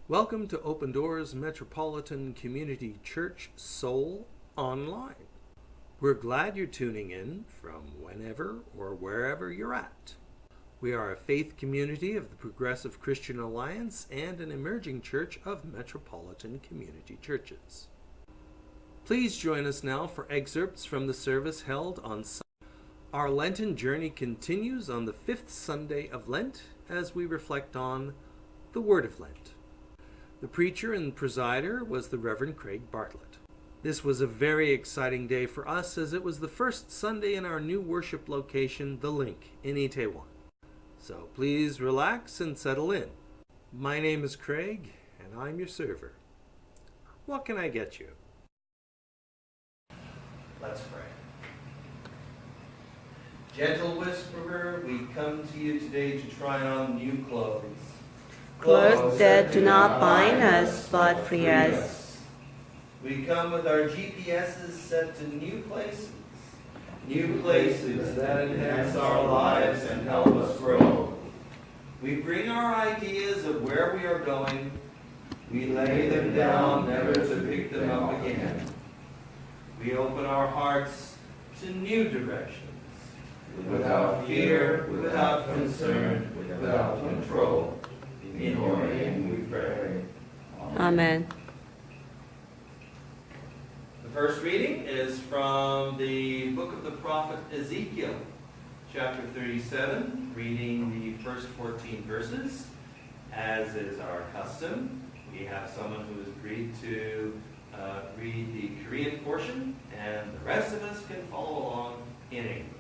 Welcome to Open Doors Metropolitan Community Church Seoul Online. We're glad you're tuning in from whenever or wherever you're at. We are a faith community of the Progressive Christian Alliance and an emerging church of metropolitan community churches. Please join us now for excerpts from the service held on Sunday. Our Lenten journey continues on the fifth Sunday of Lent as we reflect on the Word of Lent. The preacher and presider was the Reverend Craig Bartlett. This was a very exciting day for us as it was the first Sunday in our new worship location, The Link, in Itaewon. So please relax and settle in. My name is Craig, and I'm your server. What can I get you? Let's pray. Gentle whisperer, we come to you today to try on new clothes. Clothes that do not bind us, but free us. We come with our GPSs set to new places that enhance our lives and help us grow. We bring our ideas of where we are going. We lay them down, never to pick them up again. We open our hearts to new directions. Without fear, without concern, without control. In your name we pray. Amen. The first reading is from the book of the prophet Ezekiel, chapter 37, reading the first 14 verses. As is our custom, we have someone who has agreed to read the Korean portion, and the rest of us can follow along in English.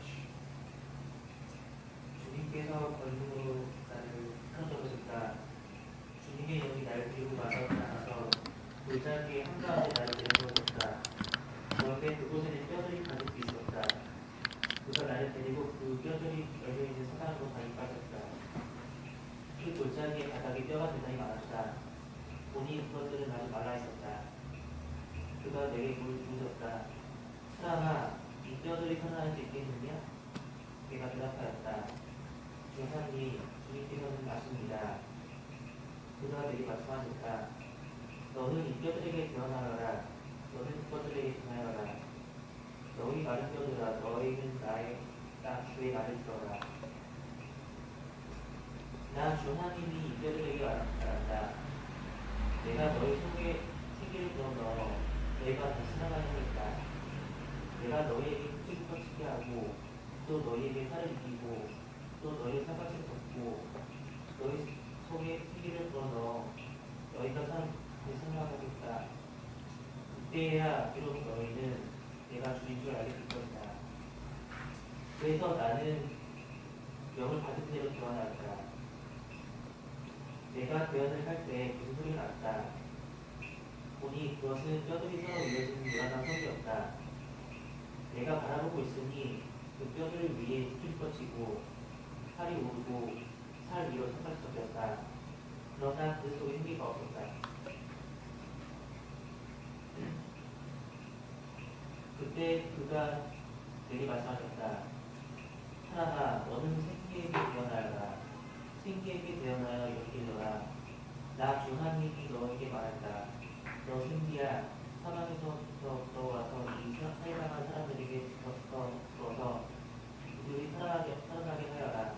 주님께서 걸음으로 나를 끊어줬다. 주님의 영이 나를 들고 나가서 골짜기 한가운데 나를 내려놓았다. 그런데 그곳에는 뼈들이 가득히 있었다. 그가 나를 데리고 그 뼈들이 열려있는 사방으로 가기 빠졌다. 그 골짜기의 바닥에 뼈가 대단히 많았다. 보니 그것들은 아주 말라있었다. 그가 내게 물으셨다. 사람아, 이 뼈들이 살아날 수 있겠느냐? 내가 대답하였다. 주사님, 주님께서는 맞습니다. 그가 내게 말씀하셨다. 너는 이 뼈들에게 전하여라. 너는 그것들에게 전하여라. 너희 마른 뼈들아, 너희는 주의 말을 들어라. 나 주 하나님이 이 뼈들에게 말한다. 내가 너희 속에 생기를 불어넣어 너희가 다시 살아가는 것이다. 내가 너희에게 흙을 뻗치게 하고 또 너희에게 살을 이기고 또 너희 살갗을 덮고 너희 속에 생기를 불어넣어 너희가 다시 살아가겠다. 그때야 비로소 너희는 내가 주인 줄 알게 될 것이다. 그래서 나는 명을 받은 대로 교환하였다. 내가 교환을 할 때 무슨 소리가 났다. 보니 그것은 뼈들이 서로 이어진 요란한 성이었다. 내가 바라보고 있으니 그 뼈들 위에 흙이 뻗치고 살이 오르고 살 위로 손가락이 덮였다. 그러나 그 속에 생기가 없었다. 그때 그가 내게 말씀하셨다. 사람아, 너는 생기에게 대언하여라. 생기에게 대언하여 이렇게 이르라. 나 주 하나님이 너에게 말한다. 너 생기야, 사망에서부터 들어와서 이 살아가는 사람들에게 들어서 그들이 살아나게 하여라.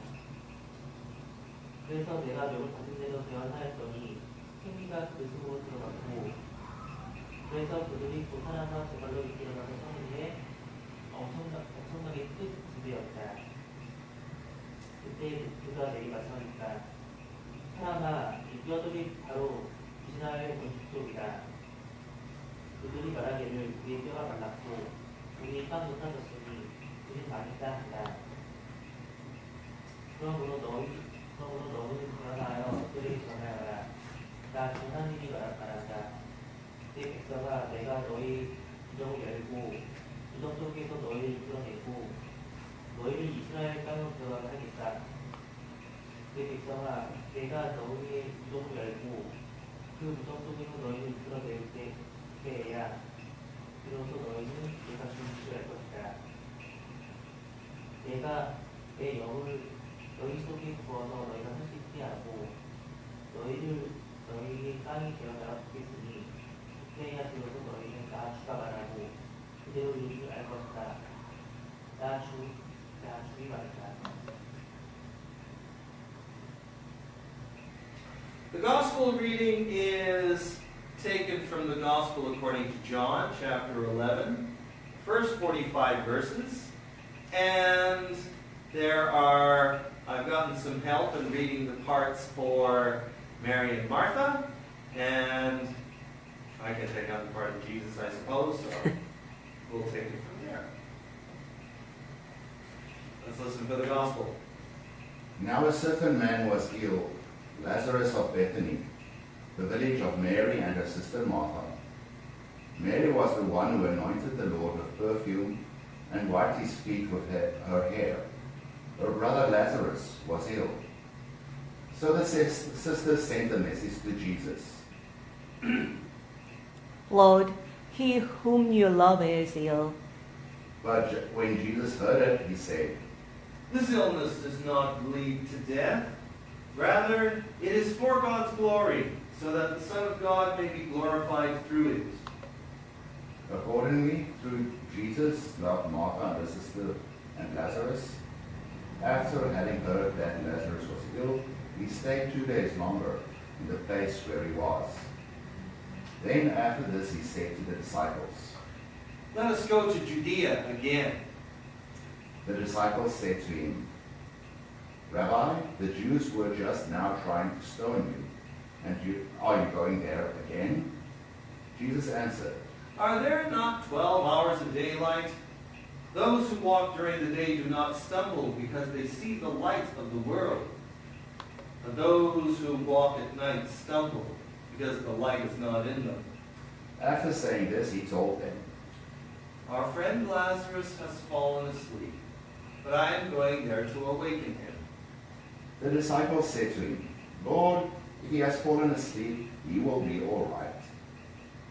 그래서 내가 명을 받은 대로 대언하였더니 생기가 그 속으로 들어갔고 그래서 그들이 또 살아서 제발로 일어나서 서는데 엄청나게 큰 부대였다. 그때 그가 내게 말씀하셨다. 사람아, 이 뼈들이 바로 이스라엘 건축족이다. 그들이 말하기를 그의 뼈가 말랐고 그의 땅 못하셨으니 그는 망했다 한다. 그러므로 너는 전하여 그들에게 전하여라. 나 주 하나님이 말한다. 내 백성아, 내가 너희 구정을 열고 구정 속에서 너희를 이끌어내고 너희를 이스라엘 땅으로 들어가게 하겠다. 내 백성아, 내가 너희의 구정을 열고 그 구정 속에서 너희를 이끌어낼 때에야 비로소 너희는 내가 주인 줄 알 것이다. 내가 내 영을 너희 속에 부어서 너희가 할 수 있게 하고 너희에게 땅이 되어라 죽겠으니 그때야 비로소 너희는 나 주가 말하고 그대로 이룰 줄 알 것이다. 나 주의 말이다. The gospel reading is taken from the gospel according to John, chapter 11, first 45 verses. And I've gotten some help in reading the parts for Mary and Martha. And I can take out the part of Jesus, I suppose, so we'll take it from there. Let's listen to the gospel. Now a certain man was ill, Lazarus of Bethany, the village of Mary and her sister Martha. Mary was the one who anointed the Lord with perfume and wiped his feet with her hair. Her brother Lazarus was ill. So the sisters sent a message to Jesus. Lord, he whom you love is ill. But when Jesus heard it, he said, This illness does not lead to death. Rather, it is for God's glory, so that the Son of God may be glorified through it. Accordingly, through Jesus loved Martha and her sister and Lazarus. After having heard that Lazarus was ill, he stayed 2 days longer in the place where he was. Then after this he said to the disciples, Let us go to Judea again. The disciples said to him, Rabbi, the Jews were just now trying to stone you, and are you going there again? Jesus answered, Are there not 12 hours of daylight? Those who walk during the day do not stumble because they see the light of the world. And those who walk at night stumble because the light is not in them. After saying this, he told them, Our friend Lazarus has fallen asleep, but I am going there to awaken him. The disciples said to him, Lord, if he has fallen asleep, he will be all right.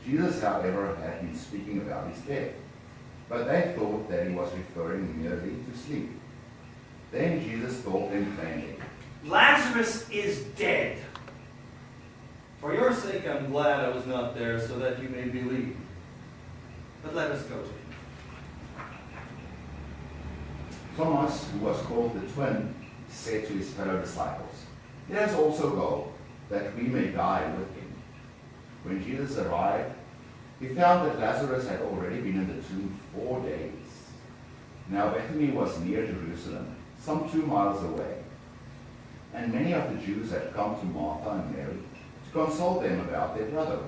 Jesus, however, had been speaking about his death, but they thought that he was referring merely to sleep. Then Jesus told them plainly, Lazarus is dead. For your sake I'm glad I was not there, so that you may believe. But let us go to him. Thomas, who was called the twin, said to his fellow disciples, Let us also go, that we may die with him. When Jesus arrived, he found that Lazarus had already been in the tomb 4 days. Now Bethany was near Jerusalem, some 2 miles away. And many of the Jews had come to Martha and Mary to consult them about their brother.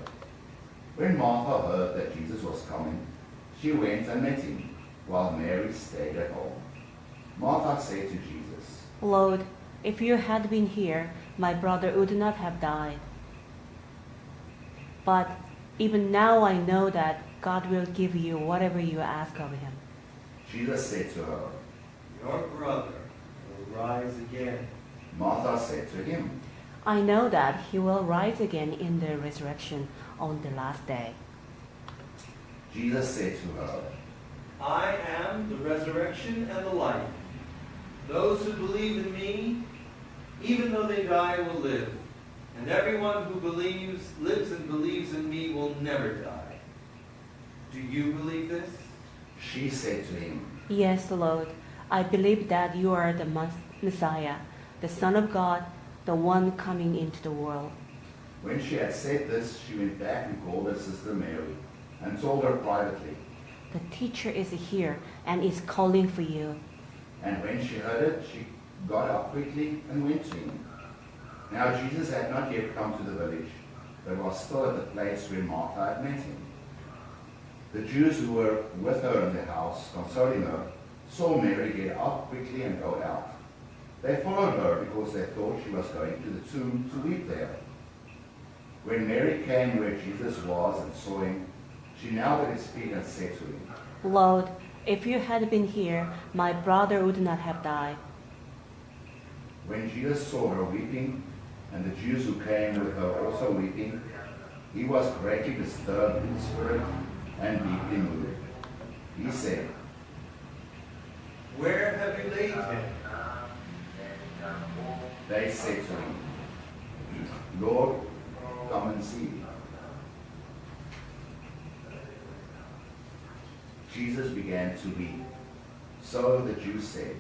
When Martha heard that Jesus was coming, she went and met him, while Mary stayed at home. Martha said to Jesus, Lord, if you had been here, my brother would not have died. But even now I know that God will give you whatever you ask of him. Jesus said to her, Your brother will rise again. Martha said to him, I know that he will rise again in the resurrection on the last day. Jesus said to her, I am the resurrection and the life. Those who believe in me, even though they die, will live. And everyone who lives and believes in me will never die. Do you believe this? She said to him, Yes, Lord, I believe that you are the Messiah, the Son of God, the one coming into the world. When she had said this, she went back and called her sister Mary, and told her privately. The teacher is here and is calling for you. And when she heard it, she got up quickly and went to him. Now Jesus had not yet come to the village, but was still at the place where Martha had met him. The Jews who were with her in the house, consoling her, saw Mary get up quickly and go out. They followed her because they thought she was going to the tomb to weep there. When Mary came where Jesus was and saw him, she knelt at his feet and said to him, Lord, if you had been here, my brother would not have died. When Jesus saw her weeping, and the Jews who came with her also weeping, he was greatly disturbed in spirit and deeply moved. He said, Where have you laid him? They said to him, Lord, come and see. Jesus began to weep. So the Jews said,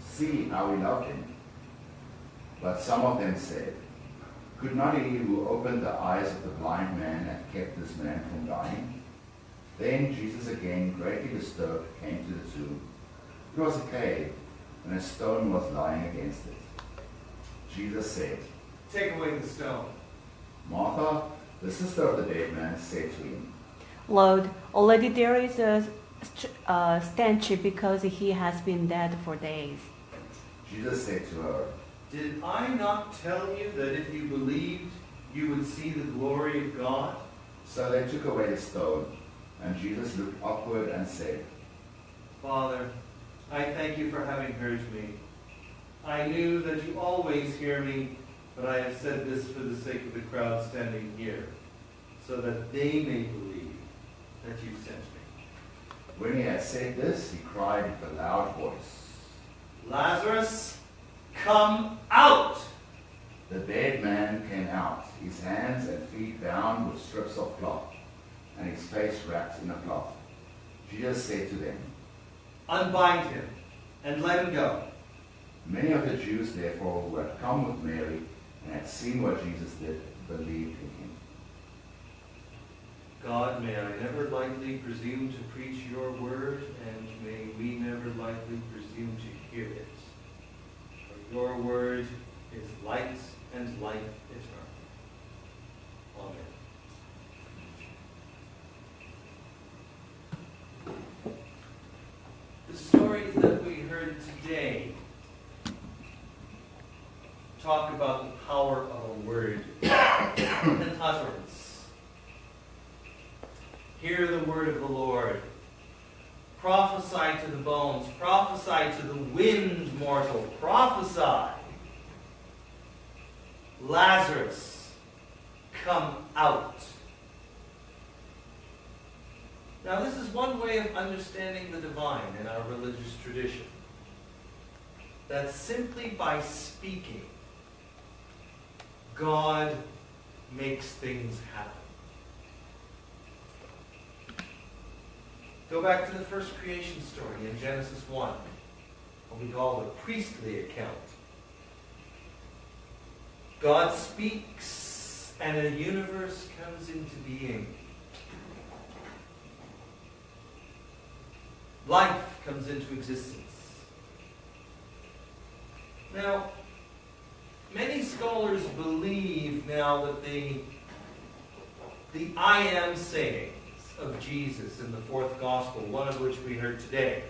"See how he loved him." But some of them said, "Could not he who opened the eyes of the blind man have kept this man from dying?" Then Jesus, again greatly disturbed, came to the tomb. It was a cave, and a stone was lying against it. Jesus said, "Take away the stone." Martha, the sister of the dead man, said to him, Lord, already there is a stench because he has been dead for days. Jesus said to her, "Did I not tell you that if you believed, you would see the glory of God?" So they took away the stone, and Jesus looked upward and said, "Father, I thank you for having heard me. I knew that you always hear me, but I have said this for the sake of the crowd standing here, so that they may believe that you sent me." When he had said this, he cried with a loud voice, "Lazarus, come out!" The dead man came out, his hands and feet bound with strips of cloth, and his face wrapped in a cloth. Jesus said to them, "Unbind him and let him go." Many of the Jews, therefore, who had come with Mary and had seen what Jesus did, believed in him. God, may I never lightly presume to preach your word, and may we never lightly presume to hear it. For your word is light and life eternal. Amen. The stories that we heard today talk about the power of a word and utterance. Hear the word of the Lord. Prophesy to the bones. Prophesy to the wind, mortal. Prophesy. Lazarus, come out. Now, this is one way of understanding the divine in our religious tradition. That simply by speaking, God makes things happen. Go back to the first creation story in Genesis 1, what we call the priestly account. God speaks and a universe comes into being. Life comes into existence. Now, many scholars believe now that the I am sayings of Jesus in the fourth gospel, one of which we heard today.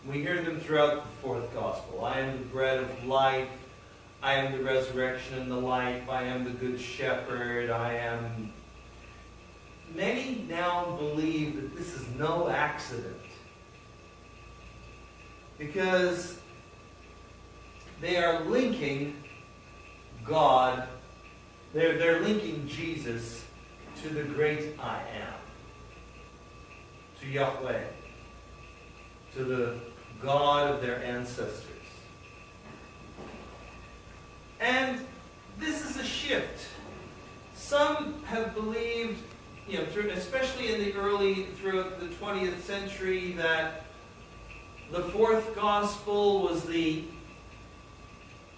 We hear them throughout the fourth gospel. I am the bread of life. I am the resurrection and the life. I am the good shepherd. I am... Many now believe that this is no accident, because they are linking God, they're linking Jesus to the great I am, to Yahweh, to the God of their ancestors. And this is a shift. Some have believed, especially in the throughout the 20th century, that the fourth gospel was the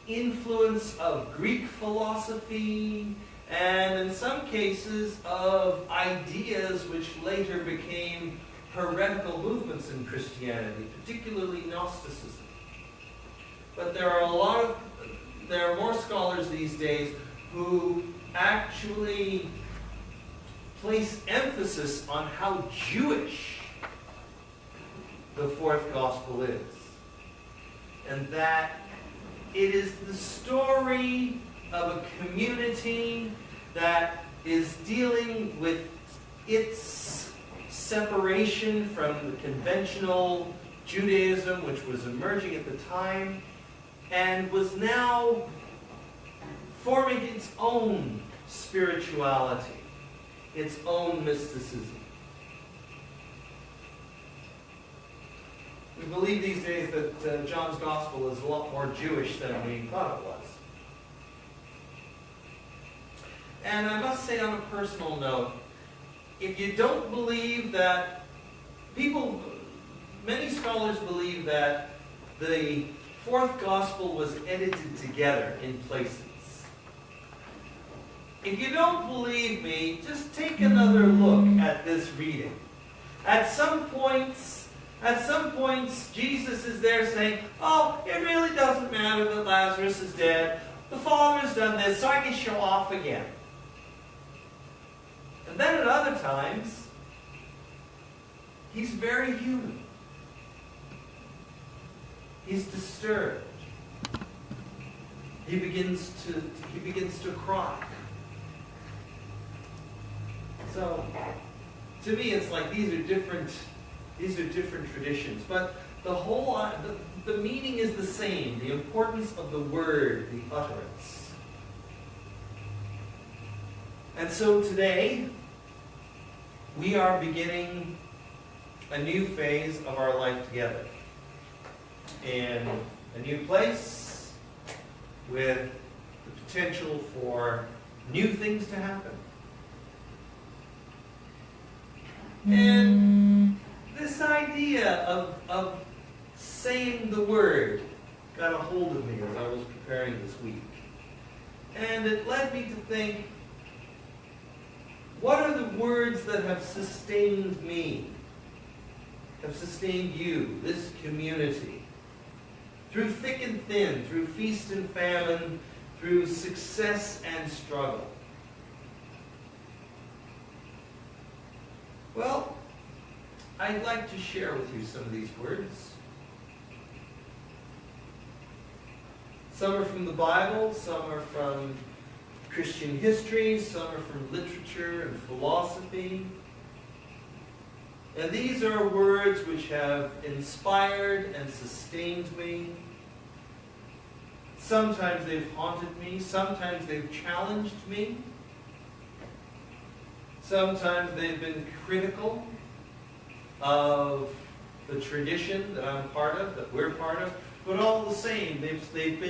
influence of Greek philosophy, and in some cases of ideas which later became heretical movements in Christianity, particularly Gnosticism. But there are more scholars these days who actually place emphasis on how Jewish the fourth gospel is. And that it is the story of a community that is dealing with its separation from the conventional Judaism, which was emerging at the time, and was now forming its own spirituality, its own mysticism. We believe these days that John's Gospel is a lot more Jewish than we thought it was. And I must say on a personal note, if you don't believe that many scholars believe that the fourth gospel was edited together in places. If you don't believe me, just take another look at this reading. At some points, Jesus is there saying, oh, it really doesn't matter that Lazarus is dead. The Father's done this, so I can show off again. And then at other times, he's very human. He's disturbed. He begins to cry. So, to me, it's like these are different traditions, but the meaning is the same. The importance of the word, the utterance. And so today, we are beginning a new phase of our life together. In a new place, with the potential for new things to happen. And this idea of saying the word got a hold of me as I was preparing this week. And it led me to think, what are the words that have sustained me, have sustained you, this community? Through thick and thin, through feast and famine, through success and struggle. Well, I'd like to share with you some of these words. Some are from the Bible, some are from Christian history, some are from literature and philosophy. And these are words which have inspired and sustained me. Sometimes they've haunted me, sometimes they've challenged me. Sometimes they've been critical of the tradition that I'm part of, that we're part of, but all the same, they've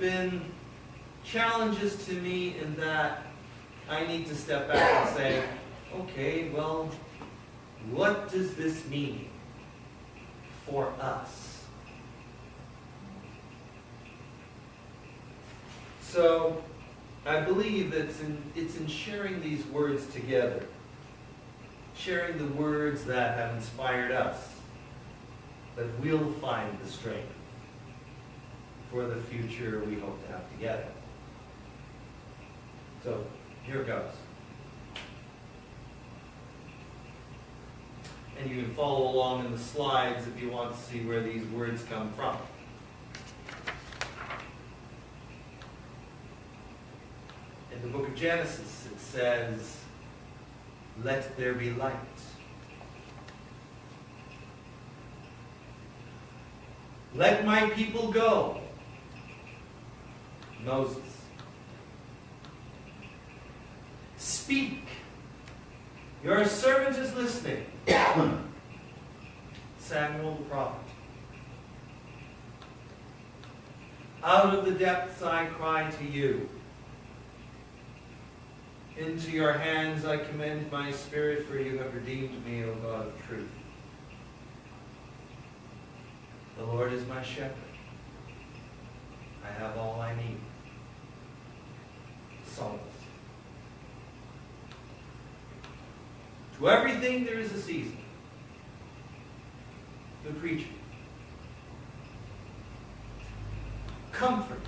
been challenges to me in that I need to step back and say, okay, well, what does this mean for us? So, I believe that it's in sharing these words together, sharing the words that have inspired us, that we'll find the strength for the future we hope to have together. So, here goes. And you can follow along in the slides if you want to see where these words come from. In the book of Genesis, it says, "Let there be light." "Let my people go." Moses. "Speak. Your servant is listening." Samuel the prophet. "Out of the depths I cry to you. Into your hands I commend my spirit, for you have redeemed me, O God of truth. The Lord is my shepherd. I have all I need." Psalmist. "To everything there is a season." The preacher. "Comfort,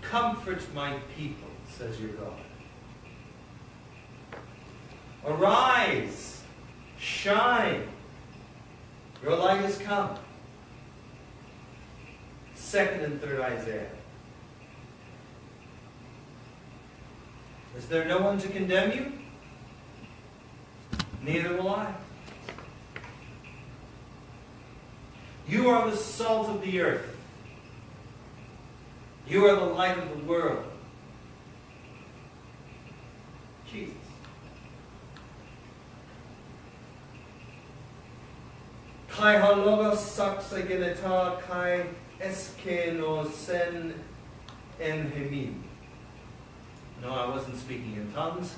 comfort my people, says your God. Arise, shine, your light has come." Second and third Isaiah. "Is there no one to condemn you? Neither will I. You are the salt of the earth. You are the light of the world." Jesus. "Kai ha logos saksa geneta kai eske no sen en hemim." No, I wasn't speaking in tongues.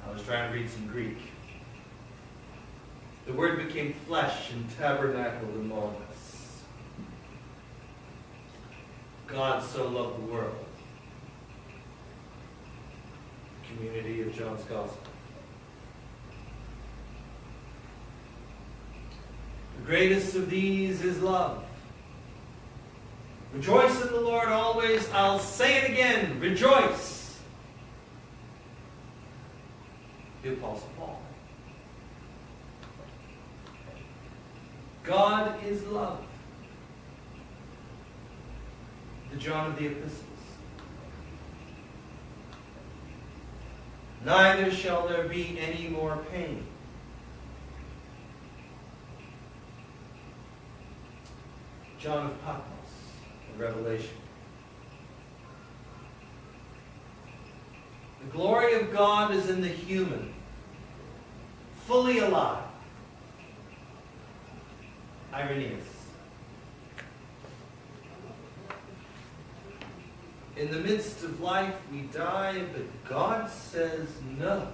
I was trying to read some Greek. The Word became flesh and tabernacled among us. God so loved the world. Community of John's Gospel. The greatest of these is love. Rejoice in the Lord always. I'll say it again. Rejoice. The Apostle Paul. God is love. The John of the Epistles. Neither shall there be any more pain. John of Patmos in Revelation. The glory of God is in the human, fully alive. Irenaeus. In the midst of life we die, but God says no.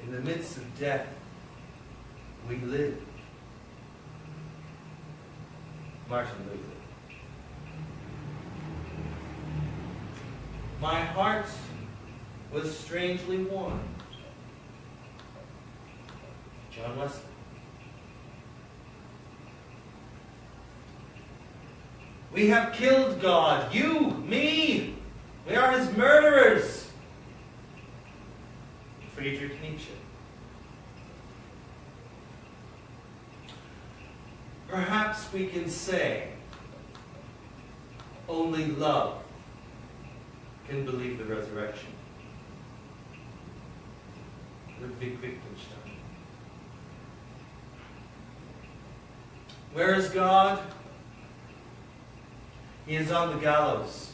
In the midst of death we live. Martin Luther. My heart was strangely warmed. John Wesley. We have killed God. You, me. We are his murderers. Friedrich Nietzsche. Perhaps we can say only love can believe the resurrection. Ludwig Wittgenstein. Where is God? He is on the gallows.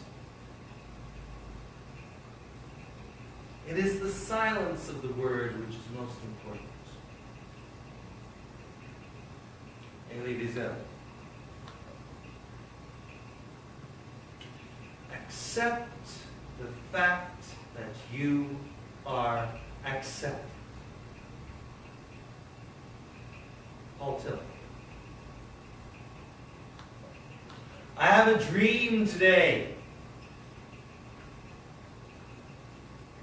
It is the silence of the word which is most important. Elie Wiesel. Accept the fact that you are accepted. Paul Tillich. I have a dream today.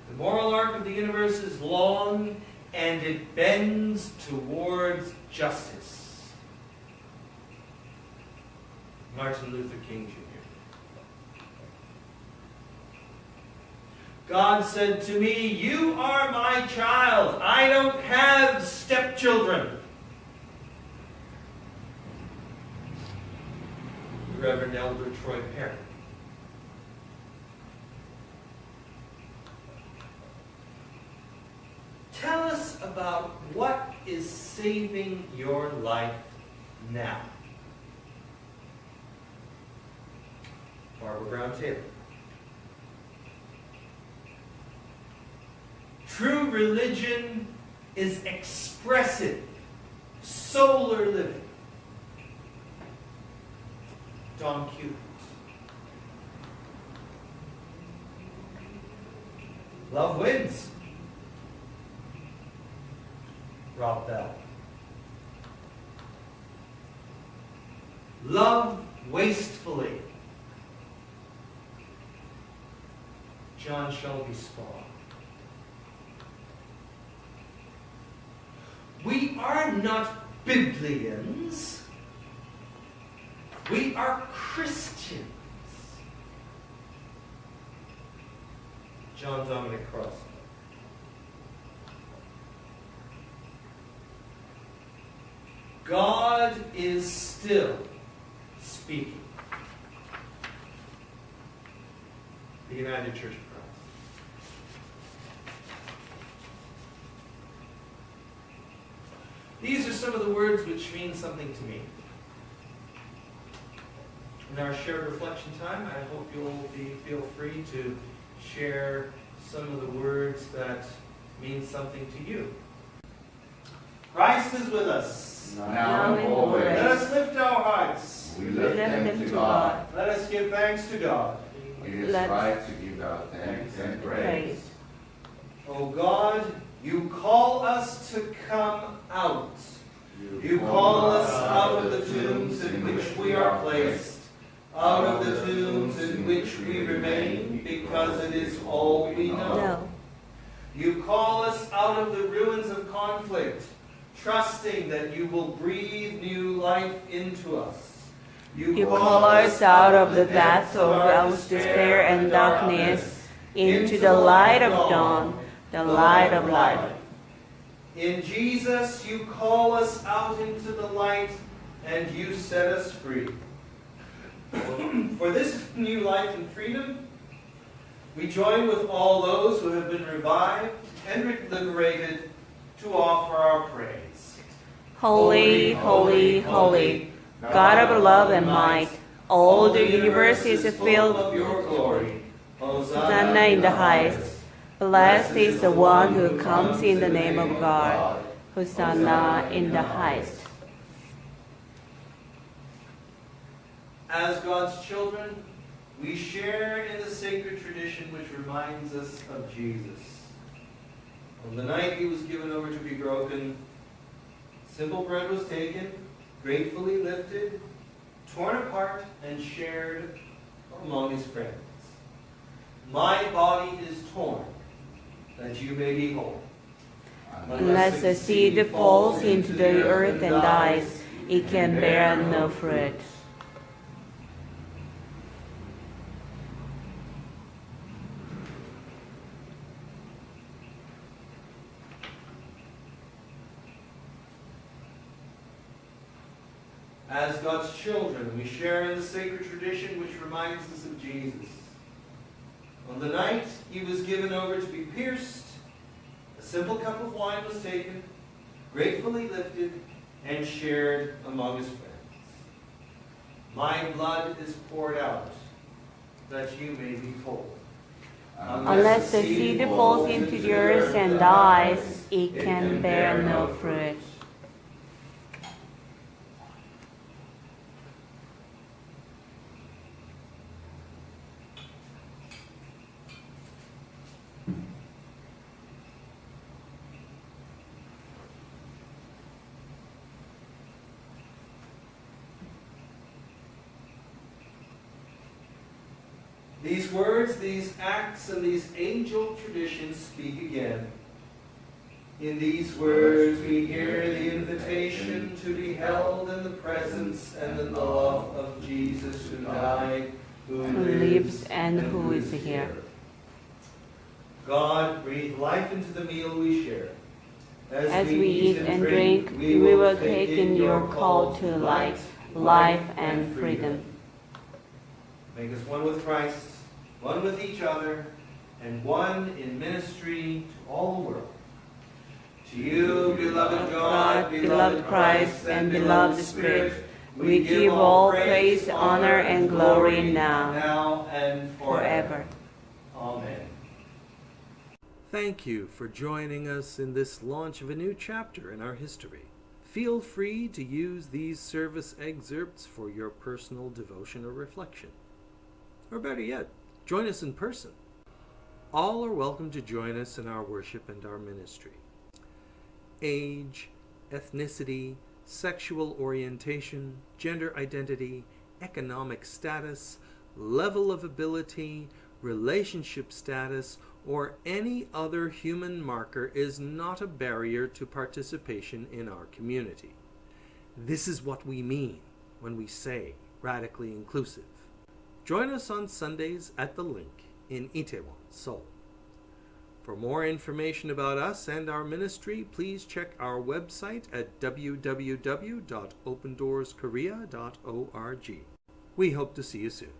The moral arc of the universe is long and it bends towards justice. Martin Luther King Jr. God said to me, "You are my child. I don't have stepchildren." Reverend Elder Troy Perry. Tell us about what is saving your life now. Barbara Brown Taylor. True religion is expressive, solar living. Don Cute. Love wins. Rob Bell. Love wastefully. John Shelby Spaulding. We are not Biblians. We are Christians. John Dominic Crossan. God is still speaking. The United Church of Christ. These are some of the words which mean something to me. In our shared reflection time, I hope you'll feel free to share some of the words that mean something to you. Christ is with us. Now and always. Let us lift our hearts. We lift them to God. Let us give thanks to God. It is right to give give our thanks and praise. Praise. O God, you call us to come out. You call us out of the tombs in which we are placed, out of the tombs in which we remain, because it is all we know. No. You call us out of the ruins of conflict, trusting that you will breathe new life into us. You call us out of the depths of our despair and darkness into the light of dawn, the light of life. In Jesus, you call us out into the light and you set us free. For this new life and freedom, we join with all those who have been revived and liberated to offer our praise. Holy, holy, holy, God of love and might, all the universe is filled of your glory. Hosanna in the highest. Blessed is the one who comes in the name of God. Hosanna in the highest. As God's children, we share in the sacred tradition which reminds us of Jesus. On the night he was given over to be broken, simple bread was taken, gratefully lifted, torn apart, and shared among his friends. My body is torn, that you may be whole. Unless the seed falls into the earth and dies, it can bear no fruit. As God's children, we share in the sacred tradition which reminds us of Jesus. On the night he was given over to be pierced, a simple cup of wine was taken, gratefully lifted, and shared among his friends. My blood is poured out, that you may be whole. Unless the seed falls into the earth and dies, it can bear no fruit. These words, these acts, and these angel traditions speak again. In these words we hear the invitation to be held in the presence and in the love of Jesus who died, who Lives and who is here. God, breathe life into the meal we share. As we eat and drink, we will take in your call to light, life, and freedom. Make us one with Christ, one with each other, and one in ministry to all the world. To you, beloved God, beloved Christ, and beloved Spirit, we give all praise, honor, and glory now and forever. Amen. Thank you for joining us in this launch of a new chapter in our history. Feel free to use these service excerpts for your personal devotion or reflection. Or better yet, join us in person. All are welcome to join us in our worship and our ministry. Age, ethnicity, sexual orientation, gender identity, economic status, level of ability, relationship status, or any other human marker is not a barrier to participation in our community. This is what we mean when we say radically inclusive. Join us on Sundays at the Link in Itaewon, Seoul. For more information about us and our ministry, please check our website at www.opendooorskorea.org. We hope to see you soon.